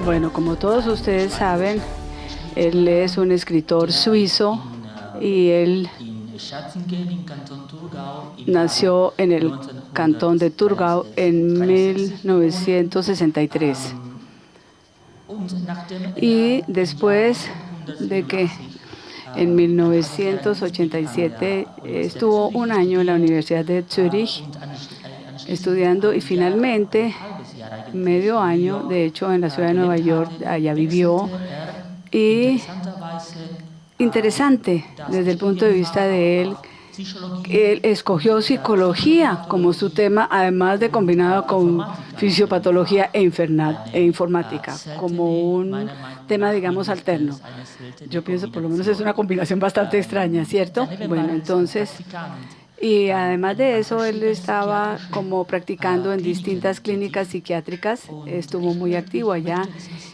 Bueno, como todos ustedes saben, él es un escritor suizo y él nació en el cantón de Thurgau en 1963. Y después de que en 1987 estuvo un año en la Universidad de Zúrich estudiando y finalmente medio año, de hecho, en la ciudad de Nueva York, allá vivió. Y interesante desde el punto de vista de él escogió psicología como su tema, además de combinado con fisiopatología e informática, como un tema, digamos, alterno. Yo pienso, por lo menos, es una combinación bastante extraña, ¿cierto? Bueno, entonces, y además de eso, él estaba como practicando en distintas clínicas psiquiátricas, estuvo muy activo allá.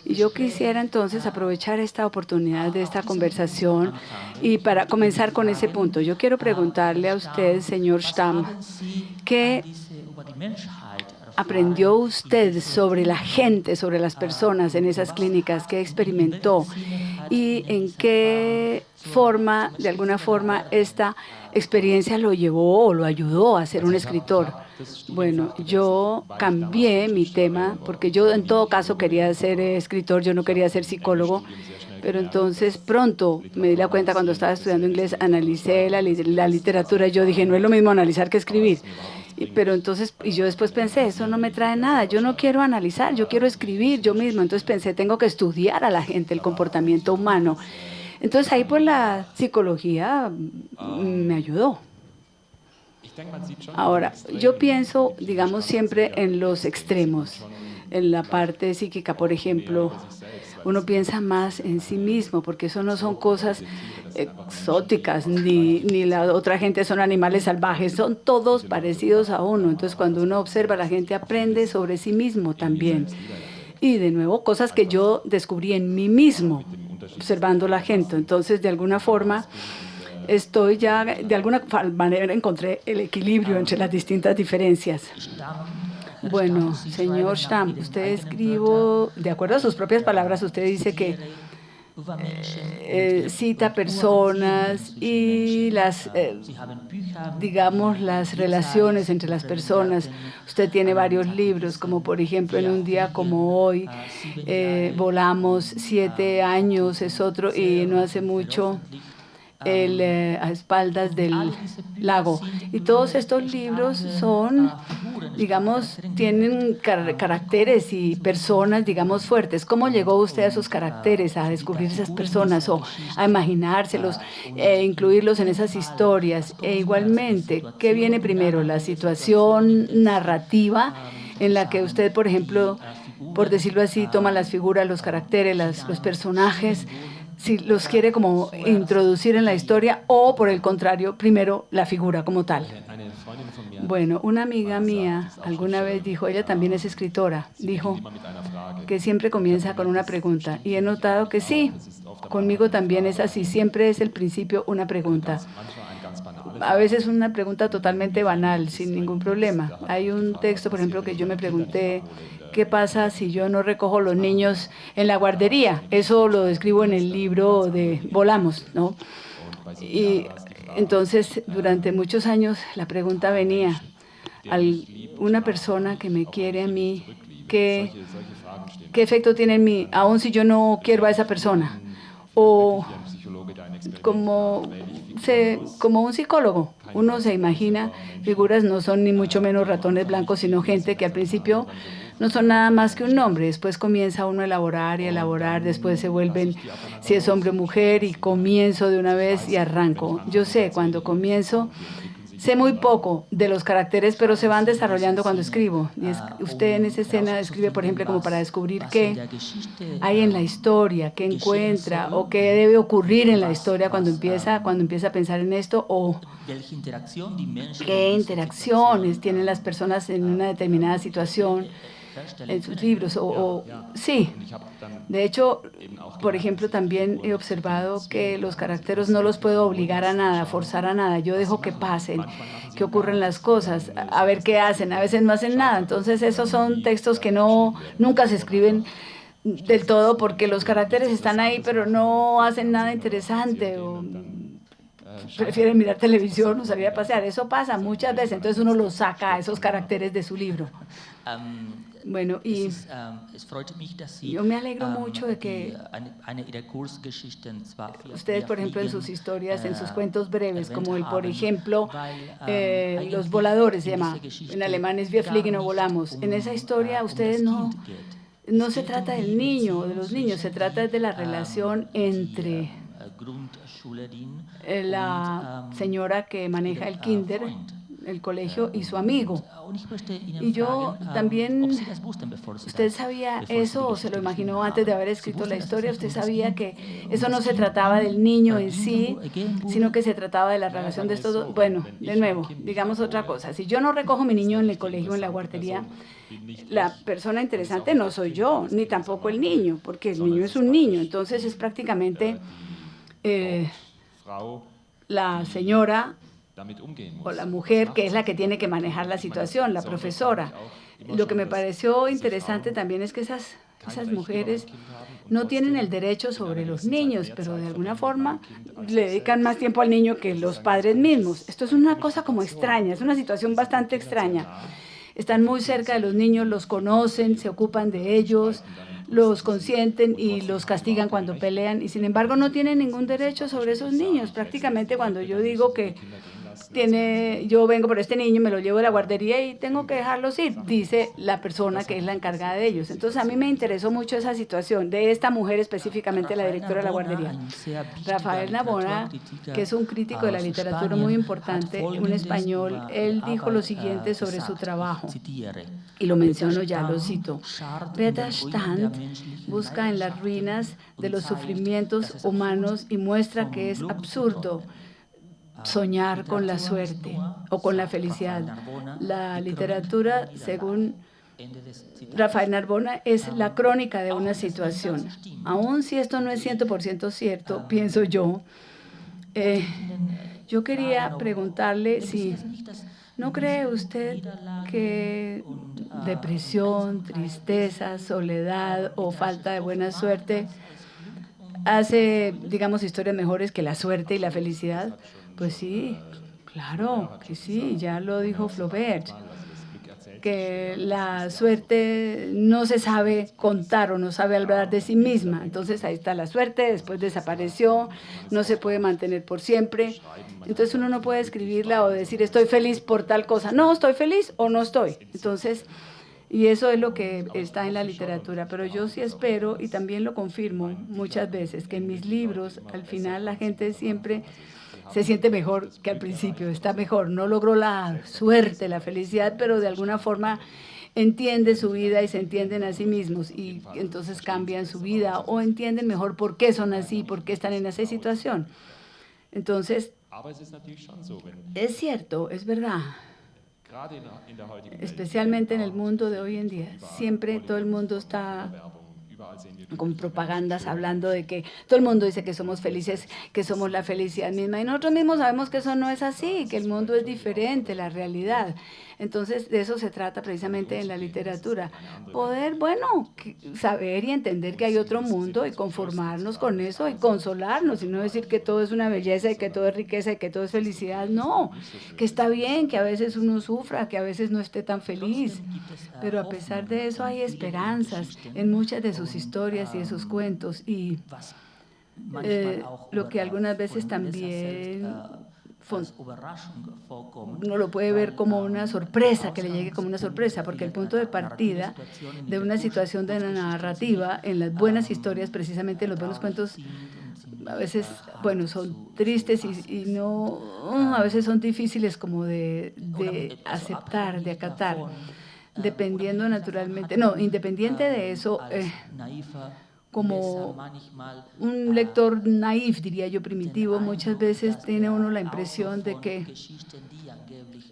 Y yo quisiera entonces aprovechar esta oportunidad de esta conversación y para comenzar con ese punto, yo quiero preguntarle a usted, señor Stamm, ¿qué aprendió usted sobre la gente, sobre las personas en esas clínicas? ¿Qué experimentó? ¿Y en qué forma, de alguna forma, esta experiencia lo llevó o lo ayudó a ser un escritor? Bueno, yo cambié mi tema porque yo en todo caso quería ser escritor, yo no quería ser psicólogo, pero entonces pronto me di la cuenta cuando estaba estudiando inglés, analicé la literatura y yo dije, no es lo mismo analizar que escribir. Pero entonces, y yo después pensé, eso no me trae nada, yo no quiero analizar, yo quiero escribir yo mismo. Entonces pensé, tengo que estudiar a la gente, el comportamiento humano. Entonces ahí pues la psicología me ayudó. Ahora, yo pienso, digamos, siempre en los extremos. En la parte psíquica, por ejemplo, uno piensa más en sí mismo, porque eso no son cosas exóticas, ni la otra gente son animales salvajes, son todos parecidos a uno. Entonces, cuando uno observa, la gente aprende sobre sí mismo también. Y, de nuevo, cosas que yo descubrí en mí mismo, observando la gente. Entonces, de alguna forma, de alguna manera encontré el equilibrio entre las distintas diferencias. Bueno, señor Stamm, usted escribió, de acuerdo a sus propias palabras, usted dice que cita personas y digamos, las relaciones entre las personas. Usted tiene varios libros, como por ejemplo, En un día como hoy, Volamos, 7 años es otro, y no hace mucho, a espaldas del lago. Y todos estos libros son, digamos, tienen caracteres y personas, digamos, fuertes. ¿Cómo llegó usted a esos caracteres, a descubrir esas personas o a imaginárselos, incluirlos en esas historias? E igualmente, ¿qué viene primero? ¿La situación narrativa en la que usted, por ejemplo, por decirlo así, toma las figuras, los caracteres, los personajes, si los quiere como introducir en la historia, o por el contrario, primero la figura como tal? Bueno, una amiga mía alguna vez dijo, ella también es escritora, dijo que siempre comienza con una pregunta, y he notado que sí, conmigo también es así, siempre es el principio una pregunta. A veces una pregunta totalmente banal, sin ningún problema. Hay un texto, por ejemplo, que yo me pregunté, ¿qué pasa si yo no recojo los niños en la guardería? Eso lo describo en el libro de Volamos, ¿no? Y entonces, durante muchos años, la pregunta venía, una persona que me quiere a mí, ¿qué efecto tiene en mí, aun si yo no quiero a esa persona? O como un psicólogo, uno se imagina figuras, no son ni mucho menos ratones blancos, sino gente que al principio no son nada más que un nombre. Después comienza uno a elaborar y a elaborar, después se vuelven, si es hombre o mujer, y comienzo de una vez y arranco. Yo sé, cuando comienzo, sé muy poco de los caracteres, pero se van desarrollando cuando escribo. Y usted en esa escena escribe, por ejemplo, como para descubrir qué hay en la historia, qué encuentra o qué debe ocurrir en la historia cuando empieza a pensar en esto, o qué interacciones tienen las personas en una determinada situación en sus libros. Sí, de hecho, por ejemplo, también he observado que los caracteres no los puedo obligar a nada, forzar a nada. Yo dejo que pasen, que ocurren las cosas, a ver qué hacen. A veces no hacen nada. Entonces, esos son textos que nunca se escriben del todo porque los caracteres están ahí, pero no hacen nada interesante, o prefieren mirar televisión o salir a pasear. Eso pasa muchas veces. Entonces, uno los saca a esos caracteres de su libro. Bueno, y yo me alegro mucho de que ustedes, por ejemplo, en sus historias, en sus cuentos breves, como por ejemplo, Los voladores se llama, en alemán es Wir fliegen o volamos. En esa historia ustedes no se trata del niño o de los niños, se trata de la relación entre la señora que maneja el kinder, el colegio, y su amigo. Y yo también, ¿usted sabía eso o se lo imaginó antes de haber escrito la historia? ¿Usted sabía que eso no se trataba del niño en sí, sino que se trataba de la relación de estos dos? Bueno, de nuevo, digamos otra cosa. Si yo no recojo a mi niño en el colegio, en la guardería, la persona interesante no soy yo, ni tampoco el niño, porque el niño es un niño. Entonces es prácticamente la señora o la mujer que es la que tiene que manejar la situación, la profesora. Lo que me pareció interesante también es que esas mujeres no tienen el derecho sobre los niños, pero de alguna forma le dedican más tiempo al niño que los padres mismos. Esto es una cosa como extraña, es una situación bastante extraña. Están muy cerca de los niños, los conocen, se ocupan de ellos, los consienten y los castigan cuando pelean, y sin embargo no tienen ningún derecho sobre esos niños. Prácticamente cuando yo digo que yo vengo por este niño y me lo llevo de la guardería y tengo que dejarlos ir, dice la persona que es la encargada de ellos. Entonces a mí me interesó mucho esa situación de esta mujer, específicamente la directora de la guardería. Rafael Narbona, que es un crítico de la literatura muy importante, un español, él dijo lo siguiente sobre su trabajo, y lo menciono ya, lo cito: Peter Stand busca en las ruinas de los sufrimientos humanos y muestra que es absurdo soñar con la suerte o con la felicidad. La literatura, según Rafael Narbona, es la crónica de una situación. Aun si esto no es 100% cierto, pienso yo, yo quería preguntarle si ¿no cree usted que depresión, tristeza, soledad o falta de buena suerte hace, digamos, historias mejores que la suerte y la felicidad? Pues sí, claro que sí, ya lo dijo Flaubert, que la suerte no se sabe contar o no sabe hablar de sí misma. Entonces ahí está la suerte, después desapareció, no se puede mantener por siempre. Entonces uno no puede escribirla o decir estoy feliz por tal cosa. No, estoy feliz o no estoy. Entonces, y eso es lo que está en la literatura. Pero yo sí espero, y también lo confirmo muchas veces, que en mis libros al final la gente siempre se siente mejor que al principio, está mejor, no logró la suerte, la felicidad, pero de alguna forma entiende su vida y se entienden a sí mismos y entonces cambian su vida o entienden mejor por qué son así, por qué están en esa situación. Entonces, es cierto, es verdad, especialmente en el mundo de hoy en día, siempre todo el mundo está con propagandas hablando de que todo el mundo dice que somos felices, que somos la felicidad misma, y nosotros mismos sabemos que eso no es así, que el mundo es diferente, la realidad. Entonces, de eso se trata precisamente en la literatura. Poder, bueno, saber y entender que hay otro mundo y conformarnos con eso y consolarnos, y no decir que todo es una belleza y que todo es riqueza y que todo es felicidad. No, que está bien, que a veces uno sufra, que a veces no esté tan feliz, pero a pesar de eso hay esperanzas en muchas de sus historias y de sus cuentos, y lo que algunas veces también uno lo puede ver como una sorpresa, que le llegue como una sorpresa, porque el punto de partida de una situación de narrativa en las buenas historias, precisamente en los buenos cuentos, a veces, bueno, son tristes y no, a veces son difíciles como de aceptar, de acatar, dependiendo naturalmente, no, independiente de eso, como un lector naif, diría yo, primitivo, muchas veces tiene uno la impresión de que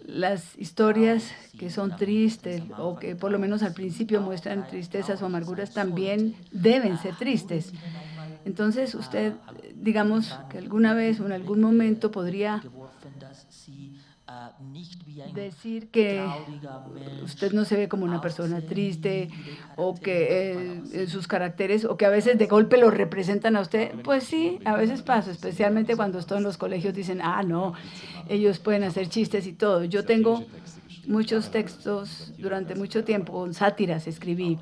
las historias que son tristes o que por lo menos al principio muestran tristezas o amarguras también deben ser tristes. Entonces usted, digamos que alguna vez o en algún momento podría decir que usted no se ve como una persona triste o que sus caracteres o que a veces de golpe lo representan a usted. Pues sí, a veces pasa, especialmente cuando estoy en los colegios dicen, ah, no, ellos pueden hacer chistes y todo. Yo tengo muchos textos durante mucho tiempo, sátiras escribí.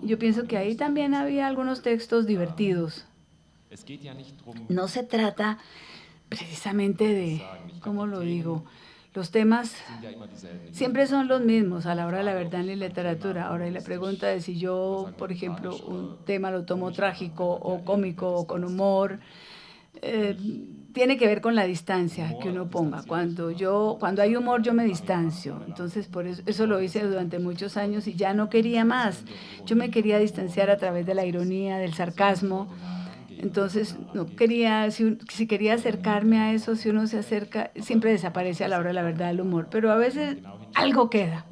Yo pienso que ahí también había algunos textos divertidos. No se trata precisamente de, ¿cómo lo digo? Los temas siempre son los mismos a la hora de la verdad en la literatura. Ahora, y la pregunta de si yo, por ejemplo, un tema lo tomo trágico o cómico o con humor, eh, tiene que ver con la distancia que uno ponga. Cuando hay humor, yo me distancio. Entonces, por eso lo hice durante muchos años y ya no quería más. Yo me quería distanciar a través de la ironía, del sarcasmo. Entonces, no quería, si quería acercarme a eso, si uno se acerca, siempre desaparece a la hora de la verdad el humor. Pero a veces algo queda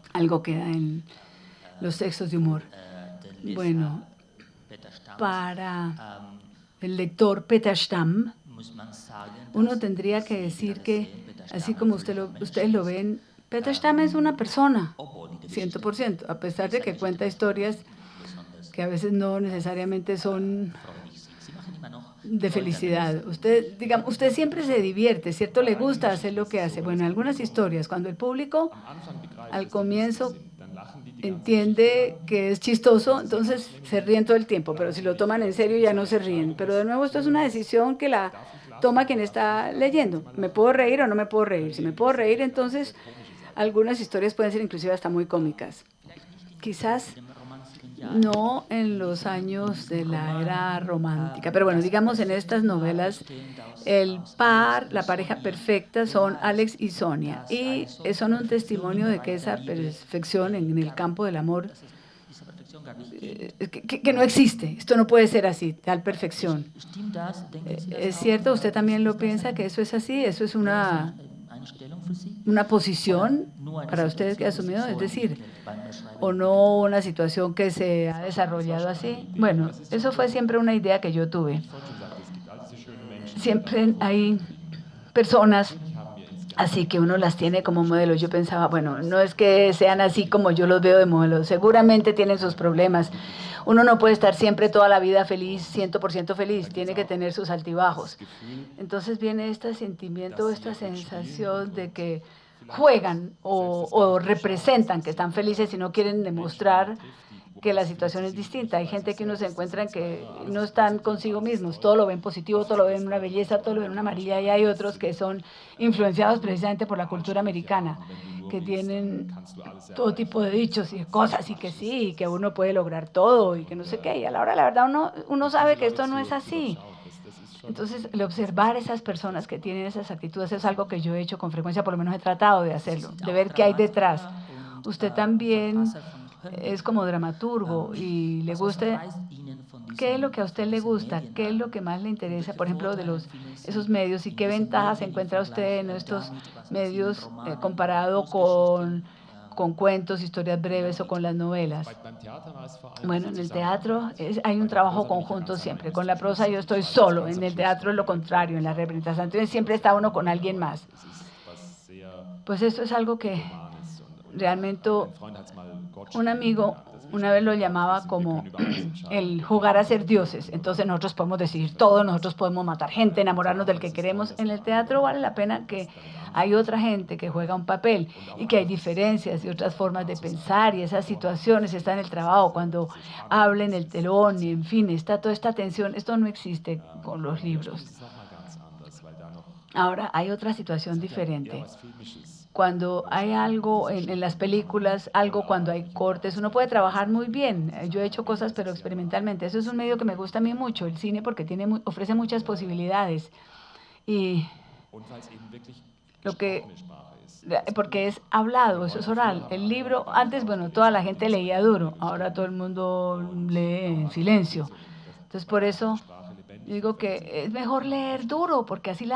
en los textos de humor. Bueno, para el lector Peter Stamm, uno tendría que decir que, así como ustedes lo ven, Peter Stamm es una persona, 100%, a pesar de que cuenta historias que a veces no necesariamente son de felicidad. Usted siempre se divierte, ¿cierto? Le gusta hacer lo que hace. Bueno, algunas historias, cuando el público al comienzo entiende que es chistoso, entonces se ríen todo el tiempo, pero si lo toman en serio ya no se ríen. Pero de nuevo, esto es una decisión que la toma quien está leyendo. ¿Me puedo reír o no me puedo reír? Si me puedo reír, entonces algunas historias pueden ser inclusive hasta muy cómicas. Quizás no en los años de la era romántica, pero bueno, digamos en estas novelas, la pareja perfecta son Alex y Sonia, y son un testimonio de que esa perfección en el campo del amor, que no existe, esto no puede ser así, tal perfección. ¿Es cierto? ¿Usted también lo piensa que eso es así? ¿Eso es una posición para ustedes que ha asumido? Es decir, o no una situación que se ha desarrollado así. Bueno, eso fue siempre una idea que yo tuve. Siempre hay personas así que uno las tiene como modelos. Yo pensaba, bueno, no es que sean así como yo los veo de modelos, seguramente tienen sus problemas. Uno no puede estar siempre toda la vida feliz, 100% feliz, tiene que tener sus altibajos. Entonces viene este sentimiento, esta sensación de que juegan o representan que están felices y no quieren demostrar que la situación es distinta. Hay gente que uno se encuentra en que no están consigo mismos, todo lo ven positivo, todo lo ven una belleza, todo lo ven una amarilla, y hay otros que son influenciados precisamente por la cultura americana, que tienen todo tipo de dichos y cosas y que sí, y que uno puede lograr todo y que no sé qué, y a la hora la verdad uno sabe que esto no es así. Entonces, el observar esas personas que tienen esas actitudes es algo que yo he hecho con frecuencia, por lo menos he tratado de hacerlo, de ver qué hay detrás. Usted también es como dramaturgo y le gusta, ¿qué es lo que a usted le gusta? ¿Qué es lo que más le interesa, por ejemplo, de esos medios? ¿Y qué ventajas encuentra usted en estos medios comparado con cuentos, historias breves o con las novelas? Bueno, en el teatro hay un trabajo conjunto siempre. Con la prosa yo estoy solo, en el teatro es lo contrario, en la representación siempre está uno con alguien más. Pues esto es algo que realmente un amigo una vez lo llamaba como el jugar a ser dioses. Entonces nosotros podemos decidir todo, nosotros podemos matar gente, enamorarnos del que queremos. En el teatro vale la pena que hay otra gente que juega un papel y que hay diferencias y otras formas de pensar, y esas situaciones están en el trabajo, cuando hablen el telón, y en fin, está toda esta tensión. Esto no existe con los libros. Ahora, hay otra situación diferente. Cuando hay algo en las películas, algo cuando hay cortes, uno puede trabajar muy bien. Yo he hecho cosas, pero experimentalmente. Eso es un medio que me gusta a mí mucho, el cine, porque ofrece muchas posibilidades. Y lo que porque es hablado, eso es oral. El libro, antes, bueno, toda la gente leía duro, ahora todo el mundo lee en silencio. Entonces, por eso digo que es mejor leer duro, porque así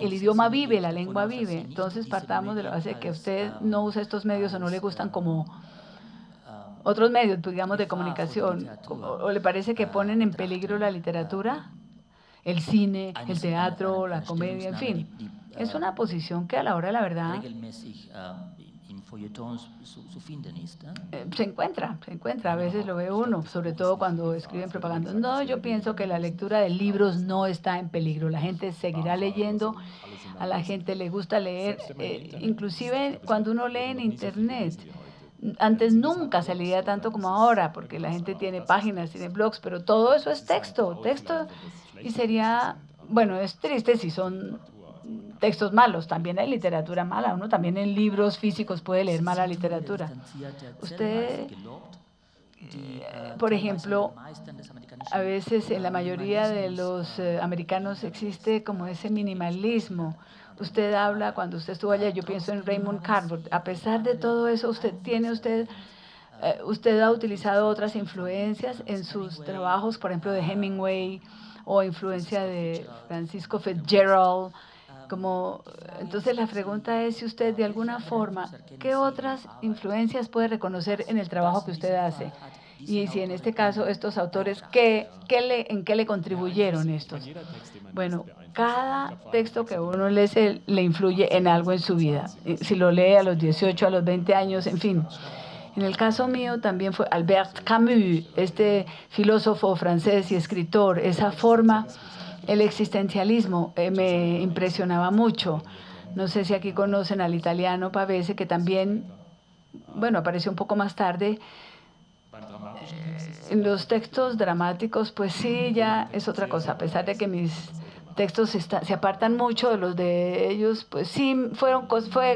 el idioma vive, la lengua vive. Entonces, partamos de la base de que usted no usa estos medios o no le gustan como otros medios, pues, digamos, de comunicación, o le parece que ponen en peligro la literatura, el cine, el teatro, la comedia, en fin. Es una posición que a la hora de la verdad se encuentra, a veces lo ve uno, sobre todo cuando escriben propaganda. No, yo pienso que la lectura de libros no está en peligro, la gente seguirá leyendo, a la gente le gusta leer, inclusive cuando uno lee en internet. Antes nunca se leía tanto como ahora, porque la gente tiene páginas, tiene blogs, pero todo eso es texto, y sería, bueno, es triste si son textos malos, también hay literatura mala, uno también en libros físicos puede leer mala literatura. Usted, por ejemplo, a veces en la mayoría de los americanos existe como ese minimalismo. Usted habla, cuando usted estuvo allá, yo pienso en Raymond Carver. A pesar de todo eso, usted ha utilizado otras influencias en sus trabajos, por ejemplo, de Hemingway o influencia de Francisco Fitzgerald. Entonces la pregunta es si usted de alguna forma, ¿qué otras influencias puede reconocer en el trabajo que usted hace? Y si en este caso estos autores, ¿en qué le contribuyeron estos? Bueno, cada texto que uno lee le influye en algo en su vida. Si lo lee a los 18, a los 20 años, en fin. En el caso mío también fue Albert Camus, este filósofo francés y escritor, esa forma, el existencialismo me impresionaba mucho. No sé si aquí conocen al italiano Pavese, que también, bueno, apareció un poco más tarde. En los textos dramáticos, pues sí, ya es otra cosa. A pesar de que mis textos se apartan mucho de los de ellos, pues sí, fue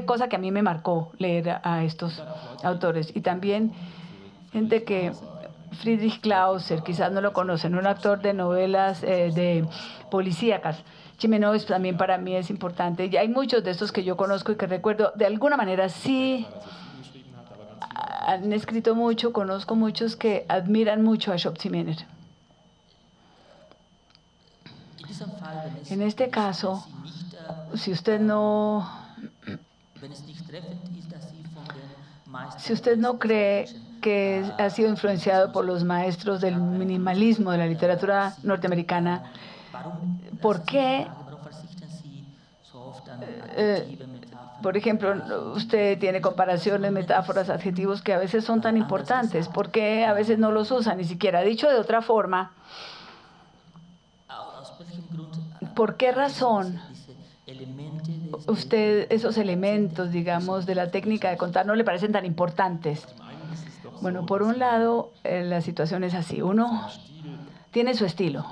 cosa que a mí me marcó leer a estos autores. Y también gente que Friedrich Klauser, quizás no lo conocen, un actor de novelas de policíacas. Chimenowitz también para mí es importante. Y hay muchos de estos que yo conozco y que recuerdo, de alguna manera sí han escrito mucho, conozco muchos que admiran mucho a Schoptzimener. En este caso, si usted no cree que ha sido influenciado por los maestros del minimalismo de la literatura norteamericana, ¿por qué? Por ejemplo, usted tiene comparaciones, metáforas, adjetivos que a veces son tan importantes. ¿Por qué a veces no los usa? Ni siquiera dicho de otra forma. ¿Por qué razón usted esos elementos, digamos, de la técnica de contar no le parecen tan importantes? Bueno, por un lado, la situación es así. Uno tiene su estilo.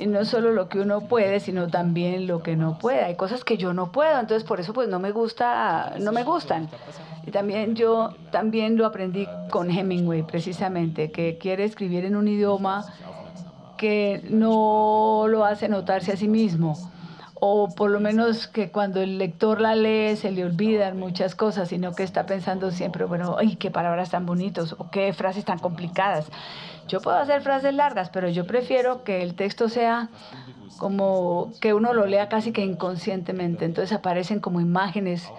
Y no solo lo que uno puede, sino también lo que no puede. Hay cosas que yo no puedo, entonces por eso pues no me gustan. Y también yo lo aprendí con Hemingway, precisamente, que quiere escribir en un idioma que no lo hace notarse a sí mismo, o por lo menos que cuando el lector la lee se le olvidan muchas cosas, sino que está pensando siempre, bueno, ¡ay, qué palabras tan bonitos! O qué frases tan complicadas. Yo puedo hacer frases largas, pero yo prefiero que el texto sea como que uno lo lea casi que inconscientemente. Entonces aparecen como imágenes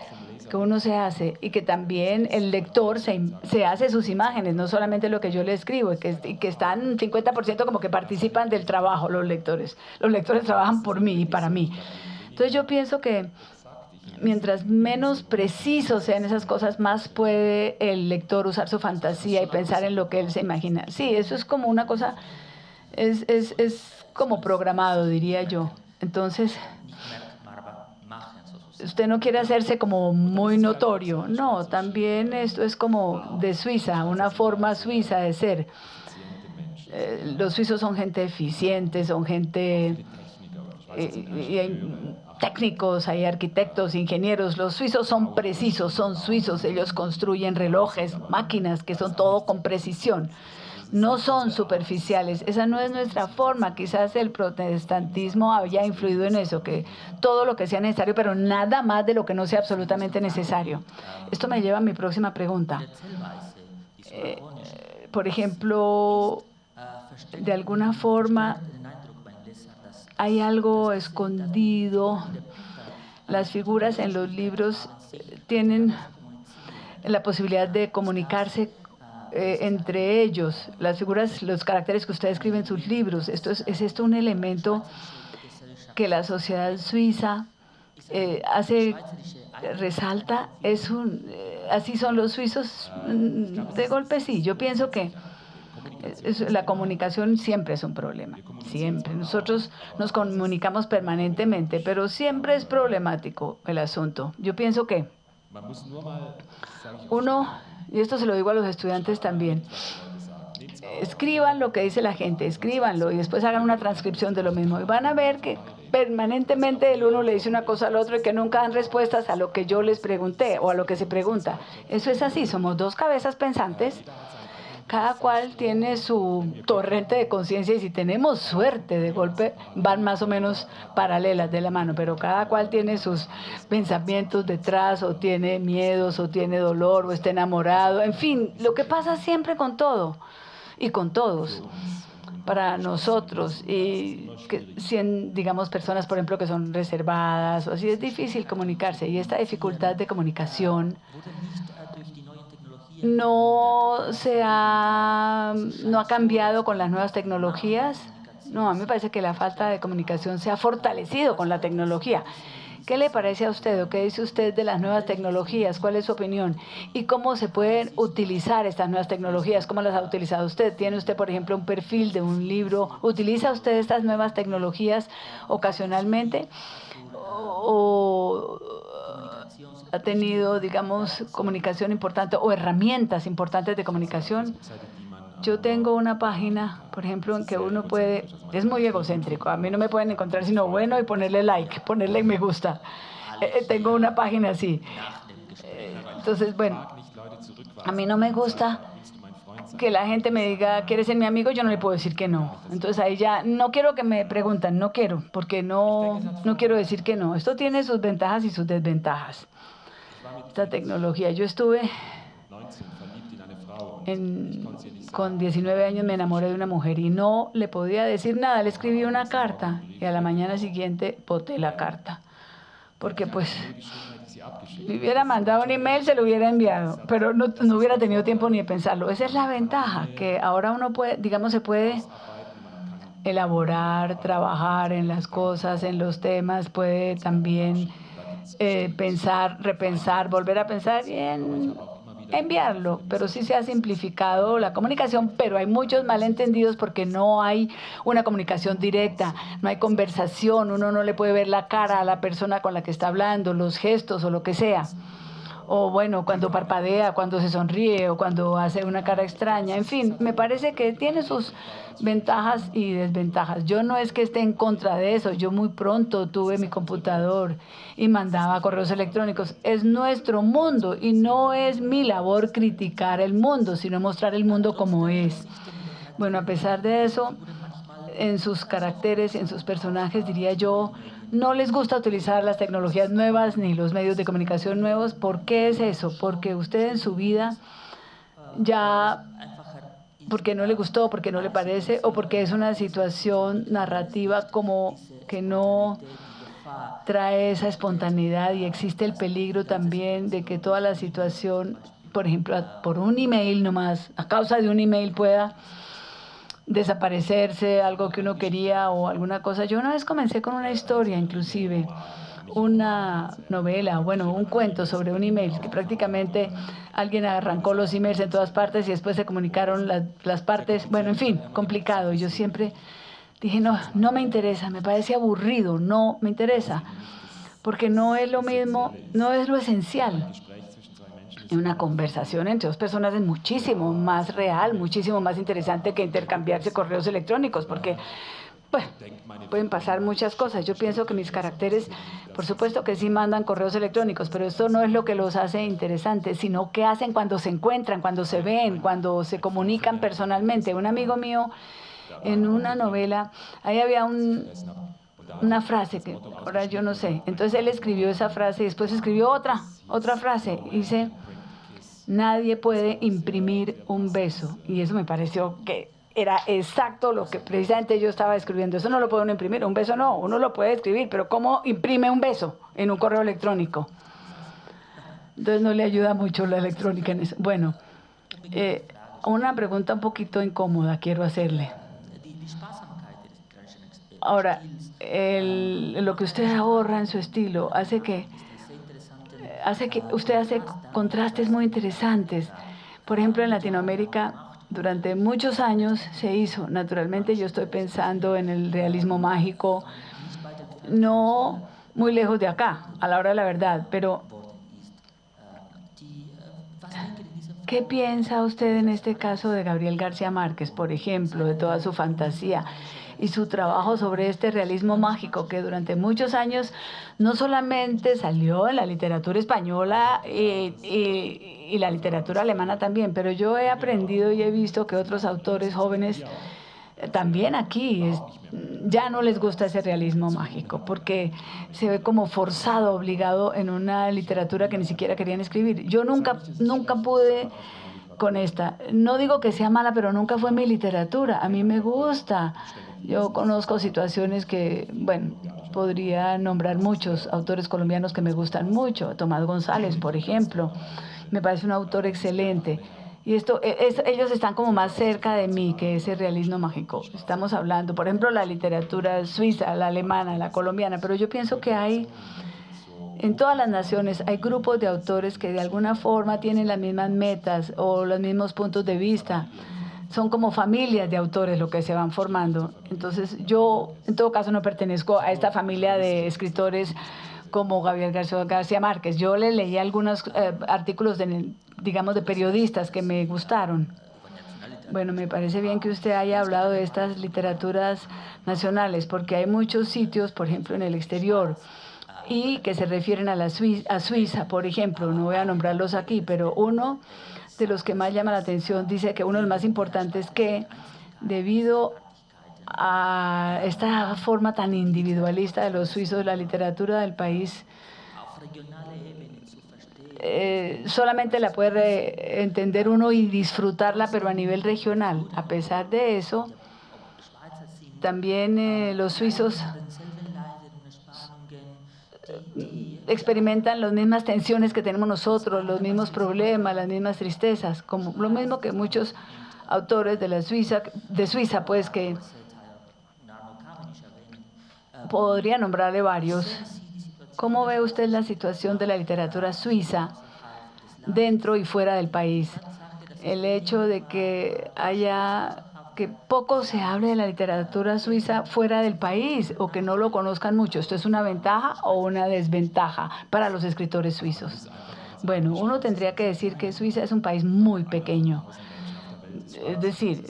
que uno se hace y que también el lector se hace sus imágenes, no solamente lo que yo le escribo, y que están 50% como que participan del trabajo los lectores. Los lectores trabajan por mí y para mí. Entonces yo pienso que mientras menos precisos sean esas cosas, más puede el lector usar su fantasía y pensar en lo que él se imagina. Sí, eso es como una cosa, es como programado, diría yo. Entonces, usted no quiere hacerse como muy notorio. No, también esto es como de Suiza, una forma suiza de ser. Los suizos son gente eficiente, son gente y hay técnicos, hay arquitectos, ingenieros. Los suizos son precisos, son suizos. Ellos construyen relojes, máquinas que son todo con precisión. No son superficiales. Esa no es nuestra forma. Quizás el protestantismo haya influido en eso, que todo lo que sea necesario, pero nada más de lo que no sea absolutamente necesario. Esto me lleva a mi próxima pregunta. Por ejemplo, de alguna forma hay algo escondido. Las figuras en los libros tienen la posibilidad de comunicarse entre ellos. Las figuras, los caracteres que usted escribe en sus libros. ¿Es esto un elemento que la sociedad suiza resalta? Así son los suizos. De golpe sí. Yo pienso que la comunicación siempre es un problema, siempre. Nosotros nos comunicamos permanentemente, pero siempre es problemático el asunto. Yo pienso que y esto se lo digo a los estudiantes también, escriban lo que dice la gente, escríbanlo y después hagan una transcripción de lo mismo. Y van a ver que permanentemente el uno le dice una cosa al otro y que nunca dan respuestas a lo que yo les pregunté o a lo que se pregunta. Eso es así, somos dos cabezas pensantes. Cada cual tiene su torrente de conciencia y si tenemos suerte, de golpe van más o menos paralelas de la mano, pero cada cual tiene sus pensamientos detrás, o tiene miedos, o tiene dolor, o está enamorado, en fin, lo que pasa siempre con todo y con todos. Para nosotros, y digamos, personas, por ejemplo, que son reservadas, o así, es difícil comunicarse, y esta dificultad de comunicación no ha cambiado con las nuevas tecnologías. No, a mí me parece que la falta de comunicación se ha fortalecido con la tecnología. ¿Qué le parece a usted o qué dice usted de las nuevas tecnologías? ¿Cuál es su opinión? ¿Y cómo se pueden utilizar estas nuevas tecnologías? ¿Cómo las ha utilizado usted? ¿Tiene usted, por ejemplo, un perfil de un libro? ¿Utiliza usted estas nuevas tecnologías ocasionalmente? ¿O ha tenido, digamos, comunicación importante o herramientas importantes de comunicación? Yo tengo una página, por ejemplo, en que uno puede, es muy egocéntrico, a mí no me pueden encontrar sino bueno y ponerle like, ponerle me gusta. Tengo una página así. Entonces, bueno, a mí no me gusta que la gente me diga, ¿quieres ser mi amigo? Yo no le puedo decir que no. Entonces ahí ya, no quiero que me preguntan, no quiero, porque no quiero decir que no. Esto tiene sus ventajas y sus desventajas. Esta tecnología. Yo estuve con 19 años, me enamoré de una mujer y no le podía decir nada. Le escribí una carta y a la mañana siguiente boté la carta. Porque pues, si hubiera mandado un email, se lo hubiera enviado, pero no hubiera tenido tiempo ni de pensarlo. Esa es la ventaja, que ahora uno puede, digamos, se puede elaborar, trabajar en las cosas, en los temas, puede también pensar, repensar, volver a pensar y enviarlo, pero sí se ha simplificado la comunicación, pero hay muchos malentendidos porque no hay una comunicación directa, no hay conversación, uno no le puede ver la cara a la persona con la que está hablando, los gestos o lo que sea. O bueno, cuando parpadea, cuando se sonríe o cuando hace una cara extraña. En fin, me parece que tiene sus ventajas y desventajas. Yo no es que esté en contra de eso. Yo muy pronto tuve mi computador y mandaba correos electrónicos. Es nuestro mundo y no es mi labor criticar el mundo, sino mostrar el mundo como es. Bueno, a pesar de eso, en sus caracteres, en sus personajes, diría yo, no les gusta utilizar las tecnologías nuevas ni los medios de comunicación nuevos. ¿Por qué es eso? Porque usted en su vida ya, porque no le gustó, porque no le parece, o porque es una situación narrativa como que no trae esa espontaneidad y existe el peligro también de que toda la situación, por ejemplo, por un email nomás, a causa de un email pueda desaparecerse, algo que uno quería o alguna cosa. Yo una vez comencé con una historia, inclusive, una novela, bueno, un cuento sobre un email, que prácticamente alguien arrancó los emails en todas partes y después se comunicaron las partes, bueno, en fin, complicado. Yo siempre dije, no me interesa, me parece aburrido, no me interesa, porque no es lo mismo, no es lo esencial. Una conversación entre dos personas es muchísimo más real, muchísimo más interesante que intercambiarse correos electrónicos, porque Bueno, pueden pasar muchas cosas. Yo pienso que mis caracteres, por supuesto que sí mandan correos electrónicos, pero esto no es lo que los hace interesantes, sino qué hacen cuando se encuentran, cuando se ven, cuando se comunican personalmente. Un amigo mío, en una novela, ahí había una frase que ahora yo no sé. Entonces él escribió esa frase y después escribió otra frase. Dice, nadie puede imprimir un beso. Y eso me pareció que era exacto lo que precisamente yo estaba escribiendo. Eso no lo puede uno imprimir, un beso no, uno lo puede escribir, pero ¿cómo imprime un beso en un correo electrónico? Entonces no le ayuda mucho la electrónica en eso. Bueno, una pregunta un poquito incómoda quiero hacerle. Ahora, lo que usted ahorra en su estilo hace que usted hace contrastes muy interesantes. Por ejemplo, en Latinoamérica, durante muchos años se hizo. Naturalmente, yo estoy pensando en el realismo mágico, no muy lejos de acá, a la hora de la verdad, pero ¿qué piensa usted en este caso de Gabriel García Márquez, por ejemplo, de toda su fantasía y su trabajo sobre este realismo mágico que durante muchos años no solamente salió en la literatura española y la literatura alemana también, pero yo he aprendido y he visto que otros autores jóvenes también aquí ya no les gusta ese realismo mágico porque se ve como forzado, obligado en una literatura que ni siquiera querían escribir. Yo nunca pude con esta. No digo que sea mala, pero nunca fue mi literatura. A mí me gusta. Yo conozco situaciones que, bueno, podría nombrar muchos autores colombianos que me gustan mucho. Tomás González, por ejemplo, me parece un autor excelente. Y ellos están como más cerca de mí que ese realismo mágico. Estamos hablando, por ejemplo, la literatura suiza, la alemana, la colombiana, pero yo pienso que en todas las naciones hay grupos de autores que de alguna forma tienen las mismas metas o los mismos puntos de vista. Son como familias de autores lo que se van formando. Entonces yo, en todo caso, no pertenezco a esta familia de escritores como Gabriel García Márquez. Yo le leí algunos artículos, digamos, de periodistas que me gustaron. Bueno, me parece bien que usted haya hablado de estas literaturas nacionales, porque hay muchos sitios, por ejemplo, en el exterior, y que se refieren a Suiza, por ejemplo. No voy a nombrarlos aquí, pero uno de los que más llama la atención dice que uno de los más importantes que, debido a esta forma tan individualista de los suizos, la literatura del país solamente la puede entender uno y disfrutarla, pero a nivel regional. A pesar de eso, también los suizos experimentan las mismas tensiones que tenemos nosotros, los mismos problemas, las mismas tristezas, como lo mismo que muchos autores de Suiza, pues, que podría nombrarle varios. ¿Cómo ve usted la situación de la literatura suiza dentro y fuera del país? El hecho de que poco se hable de la literatura suiza fuera del país o que no lo conozcan mucho. ¿Esto es una ventaja o una desventaja para los escritores suizos? Bueno, uno tendría que decir que Suiza es un país muy pequeño. Es decir,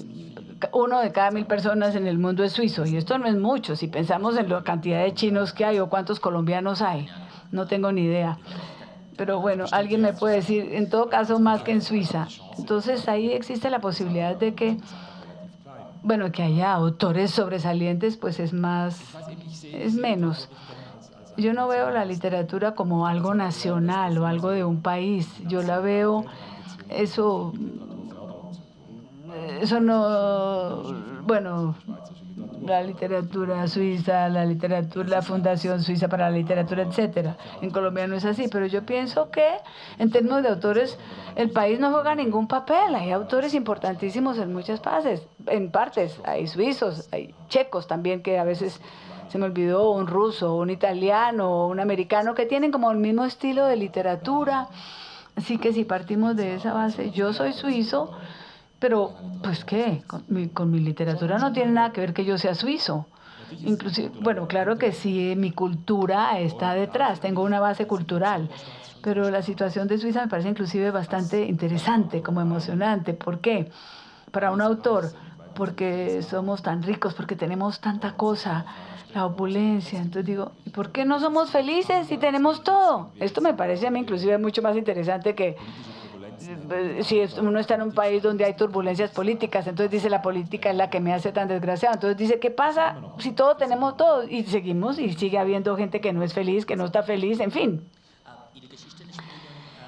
1 de cada 1000 personas en el mundo es suizo, y esto no es mucho. Si pensamos en la cantidad de chinos que hay o cuántos colombianos hay, no tengo ni idea. Pero bueno, alguien me puede decir, en todo caso, más que en Suiza. Entonces ahí existe la posibilidad de que, bueno, que haya autores sobresalientes, pues es menos. Yo no veo la literatura como algo nacional o algo de un país. Yo la veo, eso no, bueno, la literatura suiza, la Fundación Suiza para la Literatura, etcétera. En Colombia no es así, pero yo pienso que en términos de autores el país no juega ningún papel. Hay autores importantísimos en muchas partes. Hay suizos, hay checos también, que a veces se me olvidó, un ruso, un italiano, un americano, que tienen como el mismo estilo de literatura. Así que si partimos de esa base, yo soy suizo, pero, pues, ¿qué? Con mi literatura no tiene nada que ver que yo sea suizo. Inclusive, bueno, claro que sí, mi cultura está detrás, tengo una base cultural, pero la situación de Suiza me parece inclusive bastante interesante, como emocionante. ¿Por qué? Para un autor, porque somos tan ricos, porque tenemos tanta cosa, la opulencia. Entonces digo, ¿y por qué no somos felices si tenemos todo? Esto me parece a mí inclusive mucho más interesante que si uno está en un país donde hay turbulencias políticas, entonces dice la política es la que me hace tan desgraciado. Entonces dice, ¿qué pasa si todos tenemos todo? Y seguimos y sigue habiendo gente que no es feliz, que no está feliz, en fin.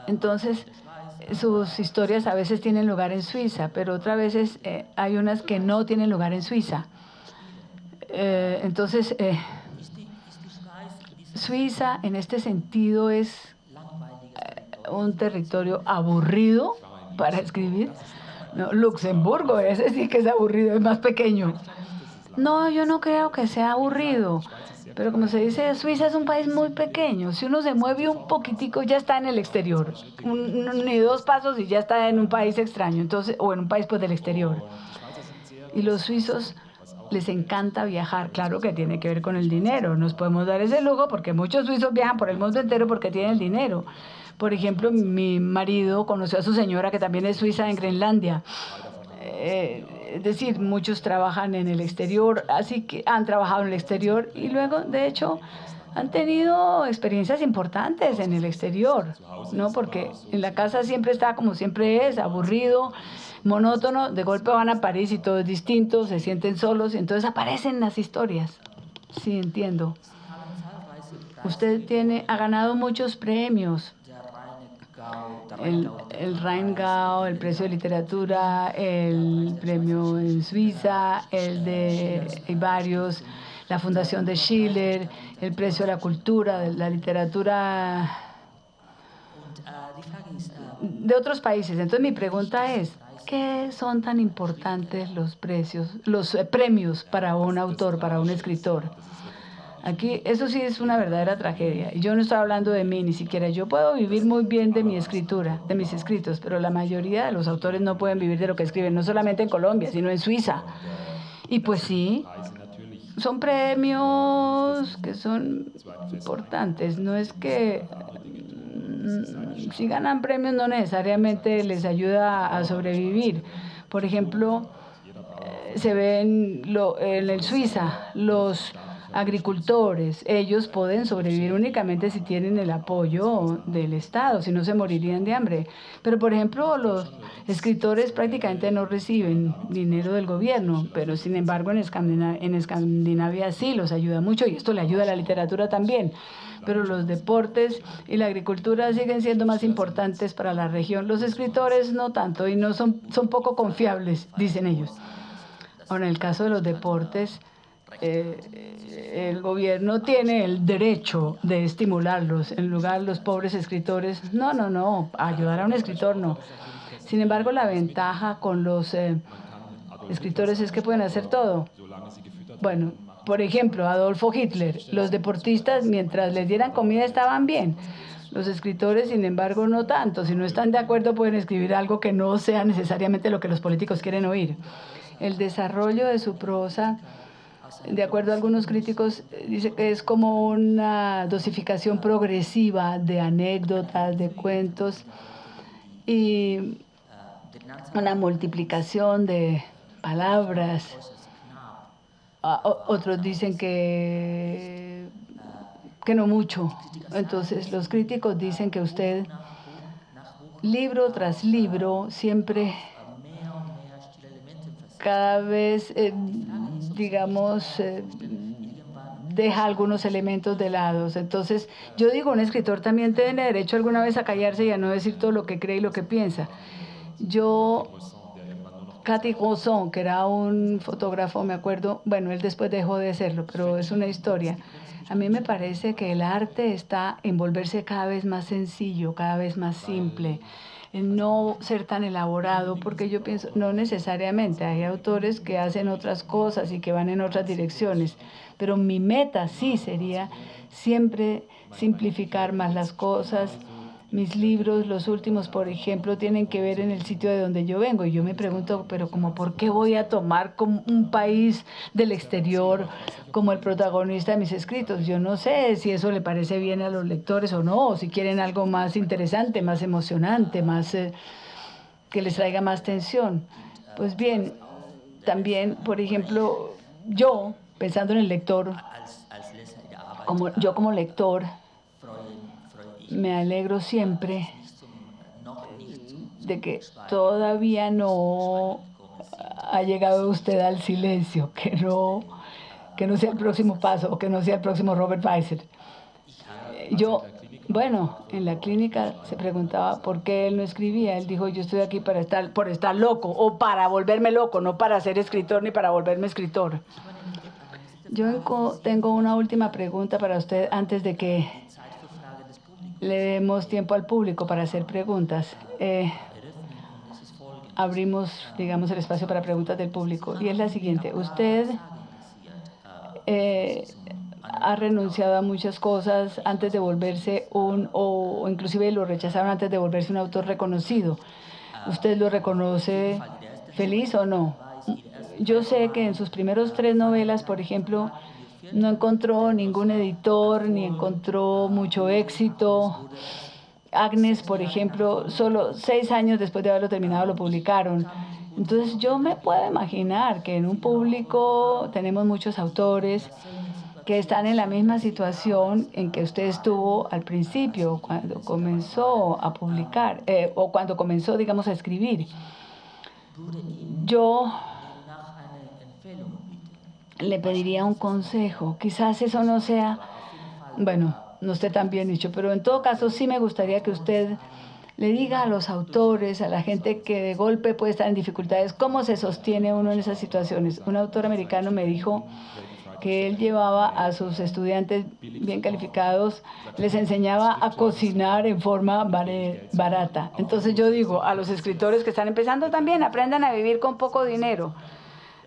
Entonces, sus historias a veces tienen lugar en Suiza, pero otras veces hay unas que no tienen lugar en Suiza. Entonces, Suiza en este sentido es un territorio aburrido para escribir. No, Luxemburgo, ese sí que es aburrido, es más pequeño. No, yo no creo que sea aburrido, pero como se dice, Suiza es un país muy pequeño. Si uno se mueve un poquitico, ya está en el exterior. Ni 2 pasos y ya está en un país extraño, entonces, o en un país pues del exterior. Y los suizos les encanta viajar. Claro que tiene que ver con el dinero. Nos podemos dar ese lujo porque muchos suizos viajan por el mundo entero porque tienen el dinero. Por ejemplo, mi marido conoció a su señora, que también es suiza, en Groenlandia. Es decir, muchos trabajan en el exterior, así que han trabajado en el exterior y luego, de hecho, han tenido experiencias importantes en el exterior, ¿no? Porque en la casa siempre está como siempre es, aburrido, monótono. De golpe van a París y todo es distinto, se sienten solos y entonces aparecen las historias. Sí, entiendo. Usted ha ganado muchos premios. El Rheingau, el Precio de Literatura, el premio en Suiza, hay varios, la Fundación de Schiller, el Precio de la Cultura, de la Literatura de otros países. Entonces mi pregunta es, ¿qué son tan importantes los premios para un autor, para un escritor? Aquí, eso sí es una verdadera tragedia. Y yo no estoy hablando de mí, ni siquiera. Yo puedo vivir muy bien de mi escritura, de mis escritos, pero la mayoría de los autores no pueden vivir de lo que escriben, no solamente en Colombia, sino en Suiza. Y pues sí, son premios que son importantes. No es que si ganan premios no necesariamente les ayuda a sobrevivir. Por ejemplo, se ve en el Suiza, los agricultores, ellos pueden sobrevivir únicamente si tienen el apoyo del Estado, si no se morirían de hambre. Pero, por ejemplo, los escritores prácticamente no reciben dinero del gobierno, pero sin embargo en Escandinavia sí los ayuda mucho y esto le ayuda a la literatura también. Pero los deportes y la agricultura siguen siendo más importantes para la región. Los escritores no tanto y no son poco confiables, dicen ellos. Ahora, en el caso de los deportes, el gobierno tiene el derecho de estimularlos, en lugar de los pobres escritores. No, ayudar a un escritor no. Sin embargo, la ventaja con los escritores es que pueden hacer todo. Bueno, por ejemplo, Adolfo Hitler, los deportistas mientras les dieran comida estaban bien. Los escritores, sin embargo, no tanto. Si no están de acuerdo, pueden escribir algo que no sea necesariamente lo que los políticos quieren oír. El desarrollo de su prosa, de acuerdo a algunos críticos, dice que es como una dosificación progresiva de anécdotas, de cuentos y una multiplicación de palabras. Otros dicen que no mucho. Entonces, los críticos dicen que usted, libro tras libro, siempre cada vez, digamos, deja algunos elementos de lado. Entonces, yo digo, un escritor también tiene derecho alguna vez a callarse y a no decir todo lo que cree y lo que piensa. Cathy Gosson, que era un fotógrafo, me acuerdo, bueno, él después dejó de serlo, pero es una historia. A mí me parece que el arte está en volverse cada vez más sencillo, cada vez más simple, en no ser tan elaborado, porque yo pienso, no necesariamente, hay autores que hacen otras cosas y que van en otras direcciones, pero mi meta sí sería siempre simplificar más las cosas. Mis libros, los últimos, por ejemplo, tienen que ver en el sitio de donde yo vengo. Y yo me pregunto, pero como, ¿por qué voy a tomar como un país del exterior como el protagonista de mis escritos? Yo no sé si eso le parece bien a los lectores o no, o si quieren algo más interesante, más emocionante, más que les traiga más tensión. Pues bien, también, por ejemplo, yo, pensando en el lector, yo como lector, me alegro siempre de que todavía no ha llegado usted al silencio, que no sea el próximo paso o que no sea el próximo Robert Weiser. Yo, bueno, en la clínica se preguntaba por qué él no escribía. Él dijo, yo estoy aquí por estar loco o para volverme loco, no para ser escritor ni para volverme escritor. Yo tengo una última pregunta para usted antes de que le demos tiempo al público para hacer preguntas. Abrimos, digamos, el espacio para preguntas del público. Y es la siguiente. Usted ha renunciado a muchas cosas antes de volverse o inclusive lo rechazaron antes de volverse un autor reconocido. ¿Usted lo reconoce feliz o no? Yo sé que en sus primeros 3 novelas, por ejemplo, no encontró ningún editor, ni encontró mucho éxito. Agnes, por ejemplo, solo 6 años después de haberlo terminado lo publicaron. Entonces yo me puedo imaginar que en un público tenemos muchos autores que están en la misma situación en que usted estuvo al principio, cuando comenzó a publicar, o cuando comenzó, digamos, a escribir. Yo le pediría un consejo. Quizás eso no sea, bueno, no esté tan bien dicho, pero en todo caso sí me gustaría que usted le diga a los autores, a la gente que de golpe puede estar en dificultades, cómo se sostiene uno en esas situaciones. Un autor americano me dijo que él llevaba a sus estudiantes bien calificados, les enseñaba a cocinar en forma barata. Entonces yo digo, a los escritores que están empezando también, aprendan a vivir con poco dinero.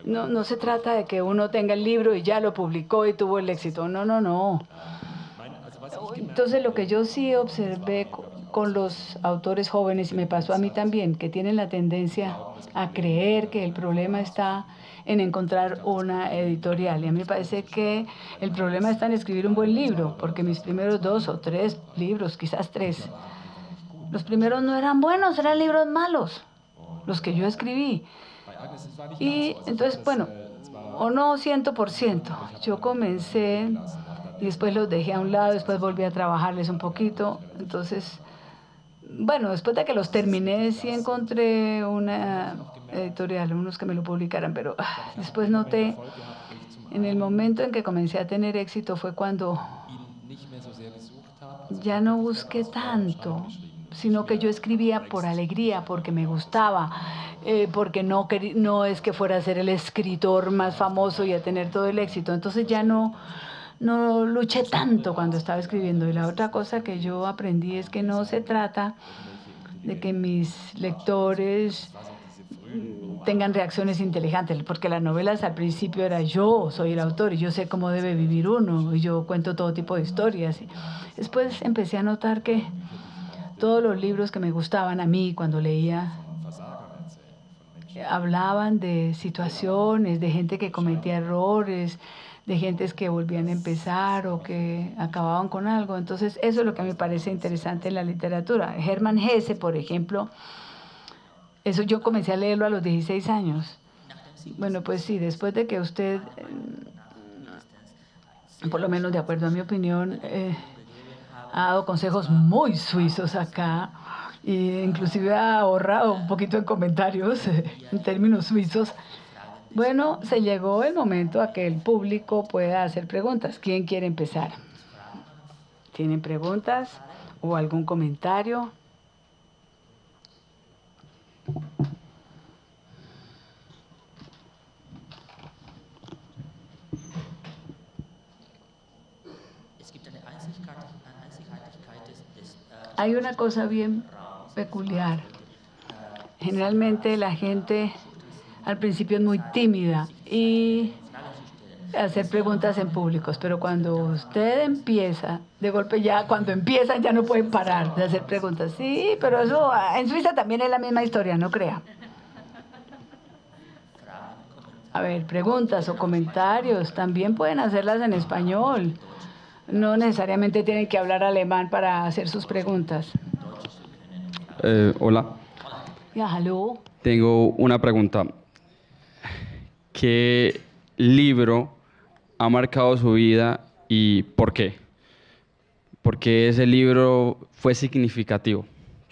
No se trata de que uno tenga el libro y ya lo publicó y tuvo el éxito. No, no, no. Entonces lo que yo sí observé con los autores jóvenes, y me pasó a mí también, que tienen la tendencia a creer que el problema está en encontrar una editorial. Y a mí me parece que el problema está en escribir un buen libro, porque mis primeros 2 o 3 libros, quizás 3, los primeros no eran buenos, eran libros malos, los que yo escribí. Y entonces, bueno, o no 100%. Yo comencé y después los dejé a un lado, después volví a trabajarles un poquito. Entonces, bueno, después de que los terminé, sí encontré una editorial, unos que me lo publicaran, pero después noté, en el momento en que comencé a tener éxito fue cuando ya no busqué tanto, sino que yo escribía por alegría, porque me gustaba, porque no es que fuera a ser el escritor más famoso y a tener todo el éxito. Entonces ya no luché tanto cuando estaba escribiendo. Y la otra cosa que yo aprendí es que no se trata de que mis lectores tengan reacciones inteligentes, porque las novelas al principio era yo soy el autor y yo sé cómo debe vivir uno y yo cuento todo tipo de historias. Y después empecé a notar que todos los libros que me gustaban a mí cuando leía hablaban de situaciones, de gente que cometía errores, de gentes que volvían a empezar o que acababan con algo. Entonces, eso es lo que me parece interesante en la literatura. Hermann Hesse, por ejemplo, eso yo comencé a leerlo a los 16 años. Bueno, pues sí, después de que usted, por lo menos de acuerdo a mi opinión, ha dado consejos muy suizos acá, e inclusive ha ahorrado un poquito en comentarios en términos suizos. Bueno, se llegó el momento a que el público pueda hacer preguntas. ¿Quién quiere empezar? ¿Tienen preguntas o algún comentario? Hay una cosa bien peculiar. Generalmente la gente al principio es muy tímida y hacer preguntas en públicos, pero cuando usted empieza, de golpe ya, cuando empiezan ya no pueden parar de hacer preguntas. Sí, pero eso en Suiza también es la misma historia, no crea. A ver, preguntas o comentarios también pueden hacerlas en español. No necesariamente tienen que hablar alemán para hacer sus preguntas. Hola. Ja, hallo. Tengo una pregunta. ¿qué libro ha marcado su vida y por qué? ¿Por qué ese libro fue significativo?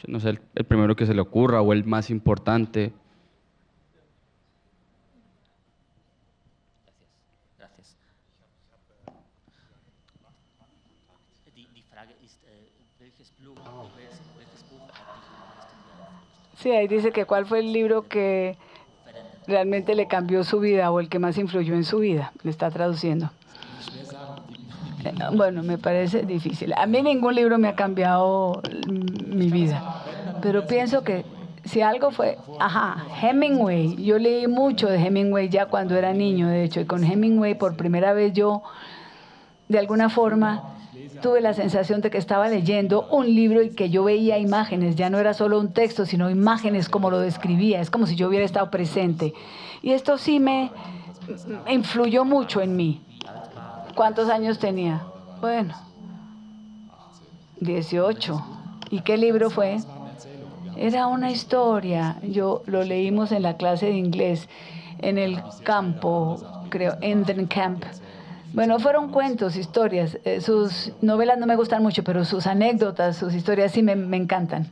No sé, el primero que se le ocurra o el más importante. Gracias. Die Frage ist, welches Buch hat dich am meisten beeinflusst? Sí, ahí dice que cuál fue el libro que realmente le cambió su vida o el que más influyó en su vida. Le está traduciendo. Bueno, me parece difícil. A mí ningún libro me ha cambiado mi vida, pero pienso que si algo fue, Hemingway. Yo leí mucho de Hemingway ya cuando era niño, de hecho, y con Hemingway por primera vez yo, de alguna forma, tuve la sensación de que estaba leyendo un libro y que yo veía imágenes, ya no era solo un texto, sino imágenes como lo describía, es como si yo hubiera estado presente. Y esto sí me influyó mucho en mí. ¿Cuántos años tenía? Bueno, 18. ¿Y qué libro fue? Era una historia. Yo lo leímos en la clase de inglés, en el campo, creo, Enden Camp. Bueno, fueron cuentos, historias. Sus novelas no me gustan mucho, pero sus anécdotas, sus historias sí me encantan.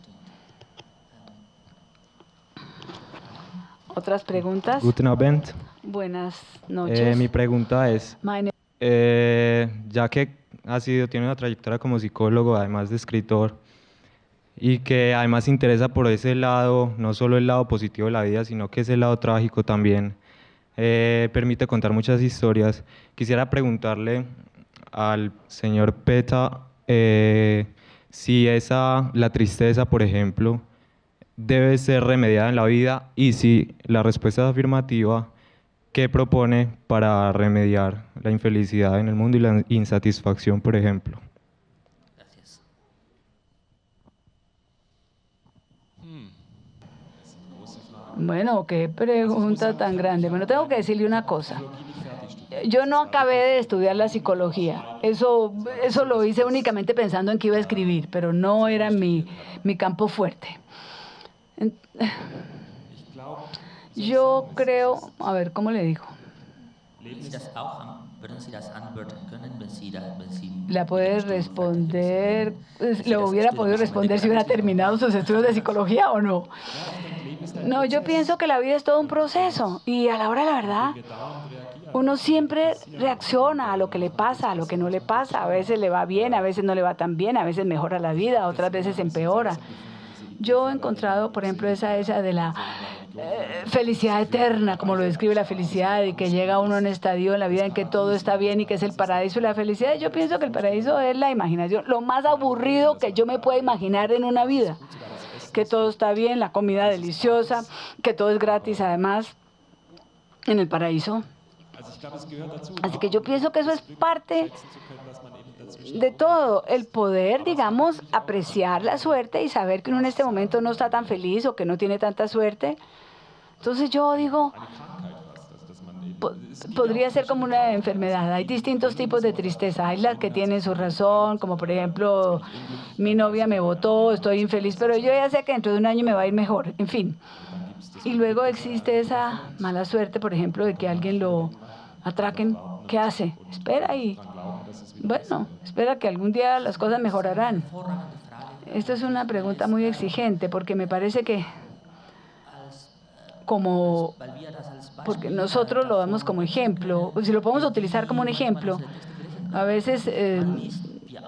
¿Otras preguntas? Guten Abend. Buenas noches. Mi pregunta es, ya que tiene una trayectoria como psicólogo, además de escritor, y que además se interesa por ese lado, no solo el lado positivo de la vida, sino que ese lado trágico también, permite contar muchas historias. Quisiera preguntarle al señor Peta si la tristeza, por ejemplo, debe ser remediada en la vida, y si la respuesta es afirmativa, ¿qué propone para remediar la infelicidad en el mundo y la insatisfacción, por ejemplo? Gracias. Bueno, qué pregunta tan grande. Bueno, tengo que decirle una cosa. Yo no acabé de estudiar la psicología. Eso lo hice únicamente pensando en que iba a escribir, pero no era mi campo fuerte. Yo creo, a ver, ¿cómo le digo? La puede responder, lo hubiera podido responder si hubiera terminado sus estudios de psicología o no. No, yo pienso que la vida es todo un proceso y a la hora de la verdad, uno siempre reacciona a lo que le pasa, a lo que no le pasa. A veces le va bien, a veces no le va tan bien, a veces mejora la vida, otras veces empeora. Yo he encontrado, por ejemplo, esa de la felicidad eterna, como lo describe la felicidad, y que llega uno en un estadio en la vida en que todo está bien y que es el paraíso y la felicidad. Yo pienso que el paraíso es la imaginación, lo más aburrido que yo me pueda imaginar en una vida. Que todo está bien, la comida deliciosa, que todo es gratis además en el paraíso. Así que yo pienso que eso es parte de todo, el poder, digamos, apreciar la suerte y saber que uno en este momento no está tan feliz o que no tiene tanta suerte. Entonces yo digo, podría ser como una enfermedad. Hay distintos tipos de tristeza. Hay las que tienen su razón, como por ejemplo, mi novia me botó, estoy infeliz, pero yo ya sé que dentro de un año me va a ir mejor, en fin. Y luego existe esa mala suerte, por ejemplo, de que alguien lo atraquen. ¿Qué hace? Espera y, bueno, espera que algún día las cosas mejorarán. Esto es una pregunta muy exigente porque me parece que porque nosotros lo damos como ejemplo, si lo podemos utilizar como un ejemplo, a veces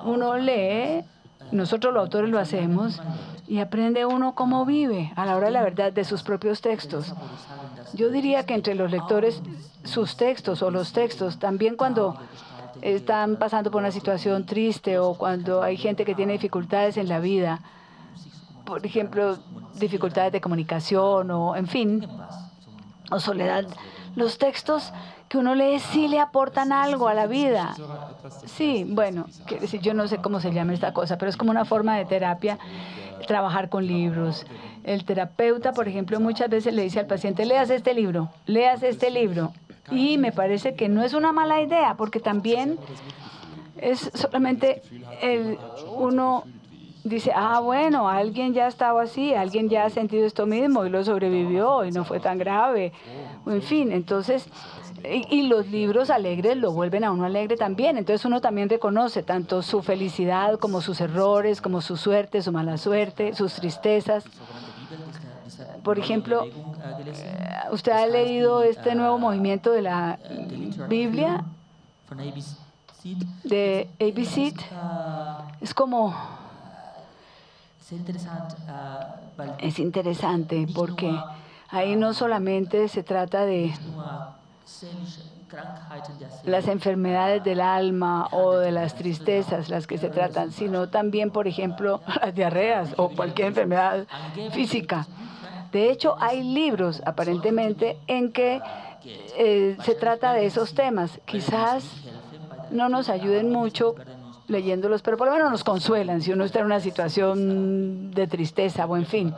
uno lee, nosotros los autores lo hacemos, y aprende uno cómo vive a la hora de la verdad de sus propios textos. Yo diría que entre los lectores, sus textos o los textos, también cuando están pasando por una situación triste o cuando hay gente que tiene dificultades en la vida, por ejemplo, dificultades de comunicación o, en fin, o soledad, los textos que uno lee sí le aportan algo a la vida. Sí, bueno, quiero decir, yo no sé cómo se llama esta cosa, pero es como una forma de terapia, trabajar con libros. El terapeuta, por ejemplo, muchas veces le dice al paciente, léase este libro, léase este libro. Y me parece que no es una mala idea, porque también es solamente uno dice, bueno, alguien ya estaba así, alguien ya ha sentido esto mismo y lo sobrevivió y no fue tan grave. En fin, entonces, y los libros alegres lo vuelven a uno alegre también. Entonces uno también reconoce tanto su felicidad como sus errores, como su suerte, su mala suerte, sus tristezas. Por ejemplo, ¿usted ha leído este nuevo movimiento de la Biblia de A.B. Sid? Es como... Es interesante porque ahí no solamente se trata de las enfermedades del alma o de las tristezas las que se tratan, sino también, por ejemplo, las diarreas o cualquier enfermedad física. De hecho, hay libros, aparentemente, en que se trata de esos temas. Quizás no nos ayuden mucho leyéndolos, pero por lo menos nos consuelan si uno está en una situación de tristeza o en fin.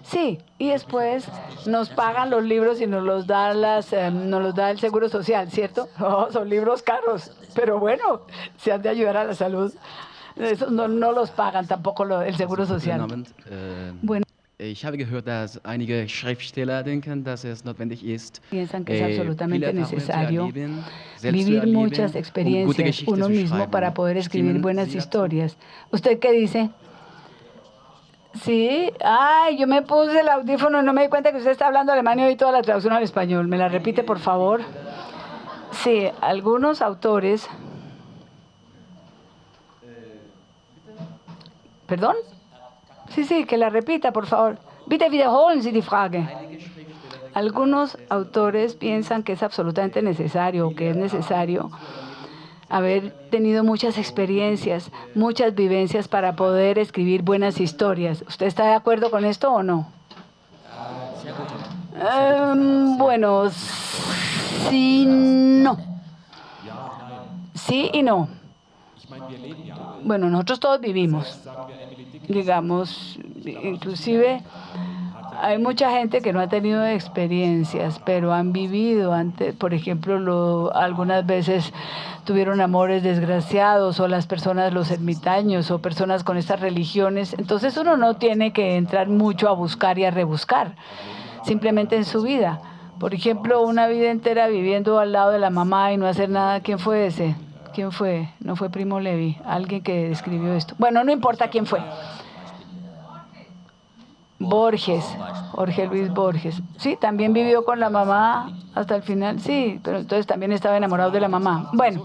Sí, y después nos pagan los libros y nos los da nos los da el Seguro Social, ¿cierto? Son libros caros, pero bueno, se han de ayudar a la salud. Eso no los pagan tampoco el Seguro Social. Bueno. Ich habe gehört, dass einige Schriftsteller denken, dass es notwendig ist, piensan que es absolutamente necesario vivir muchas experiencias uno mismo para poder escribir buenas historias. ¿Usted qué dice? Sí. Yo me puse el audífono y no me di cuenta que usted está hablando alemán y oí toda la traducción al español. ¿Me la repite, por favor? Sí, algunos autores... ¿Perdón? Sí, que la repita, por favor. Bitte wiederholen Sie die Frage. Algunos autores piensan que es absolutamente necesario, que es necesario haber tenido muchas experiencias, muchas vivencias para poder escribir buenas historias. ¿Usted está de acuerdo con esto o no? Bueno, sí, no. Sí y no. Bueno, nosotros todos vivimos. Digamos, inclusive hay mucha gente que no ha tenido experiencias, pero han vivido antes, por ejemplo, algunas veces tuvieron amores desgraciados, o las personas, los ermitaños, o personas con estas religiones. Entonces uno no tiene que entrar mucho a buscar y a rebuscar, simplemente en su vida. Por ejemplo, una vida entera viviendo al lado de la mamá y no hacer nada. ¿Quién fue ese? ¿Quién fue? No fue Primo Levi, alguien que escribió esto. Bueno, no importa quién fue. Borges, Jorge Luis Borges. Sí, también vivió con la mamá hasta el final. Sí, pero entonces también estaba enamorado de la mamá. Bueno,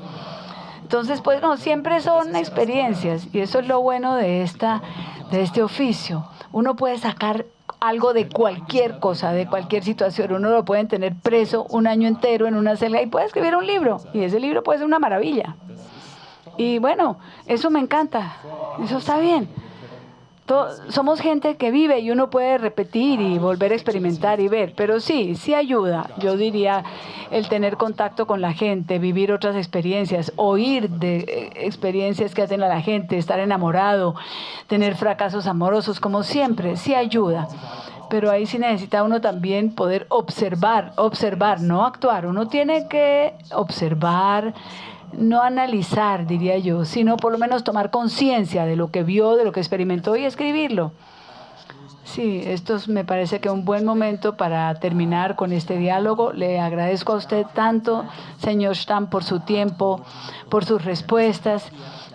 entonces pues no, siempre son experiencias y eso es lo bueno de este oficio. Uno puede sacar algo de cualquier cosa, de cualquier situación. Uno lo puede tener preso un año entero en una celda y puede escribir un libro. Y ese libro puede ser una maravilla. Y bueno, eso me encanta. Eso está bien. Somos gente que vive y uno puede repetir y volver a experimentar y ver. Pero sí ayuda. Yo diría el tener contacto con la gente, vivir otras experiencias, oír de experiencias que hacen a la gente, estar enamorado, tener fracasos amorosos, como siempre, sí ayuda. Pero ahí sí necesita uno también poder observar, no actuar. Uno tiene que observar, no analizar, diría yo, sino por lo menos tomar conciencia de lo que vio, de lo que experimentó y escribirlo. Sí, esto me parece que es un buen momento para terminar con este diálogo. Le agradezco a usted tanto, señor Stamm, por su tiempo, por sus respuestas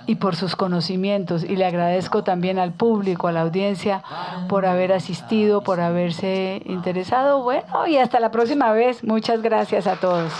y por sus conocimientos. Y le agradezco también al público, a la audiencia, por haber asistido, por haberse interesado. Bueno, y hasta la próxima vez. Muchas gracias a todos.